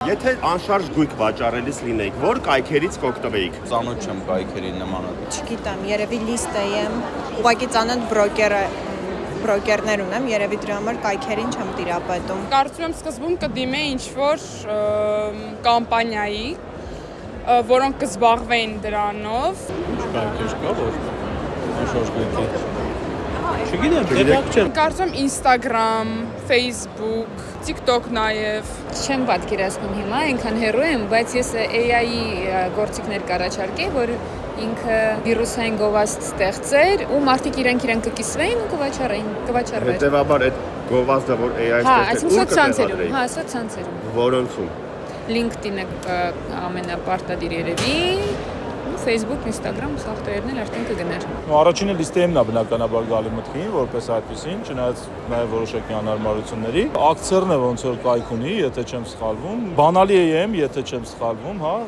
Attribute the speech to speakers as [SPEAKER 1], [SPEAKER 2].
[SPEAKER 1] Եթե անշարժ գույք վաճառելիս լինեիք, որ կայքերից կօգտվեիք։
[SPEAKER 2] Ծանոթ չեմ կայքերի նմանად։
[SPEAKER 3] Չգիտեմ, երևի լիստը եմ, ուղղակի ծանոթ բրոկերներ ունեմ, երևի դրա համար կայքերին չեմ տիրապետում։
[SPEAKER 4] Կարծում եմ սկզբում կդիմեի ինչ-որ կամպանիայի, որոնք կզբաղվեին դրանով։
[SPEAKER 5] Ինչ կայքեր կա, որ անշարժ գույքի։ Չգիտեմ, դեպակ չեմ։
[SPEAKER 4] Կարծում եմ Instagram, Facebook, TikTok նաև։
[SPEAKER 6] Չեմ պատկերացնում հիմա, այնքան հեռու եմ, բայց ես AI-ի գործիքներ կառաջարկեի, որ ինքը վիրուսային գովազդ ստեղծեր ու մարդիկ իրենք կկիսվեին ու կվաճառվեր։
[SPEAKER 1] Հետևաբար այդ գովազդը, որ AI-ը
[SPEAKER 6] ստեղծել, սոցցանցերում։
[SPEAKER 1] Որոնցում։
[SPEAKER 6] LinkedIn-ը ամենապարտադիր երևի, Facebook, Instagram, սաղ տերն էլ արդեն կգներ։
[SPEAKER 5] Առաջինը լիստեին նա բնականաբար գալի մտքին, որպես այդպեսին, չնայած նաև որոշակի անհարմարությունների։ Ակցերն է ոնց որ կայք ունի, եթե չեմ սխալվում։ Բանալի եմ, եթե չեմ սխալվում, հա,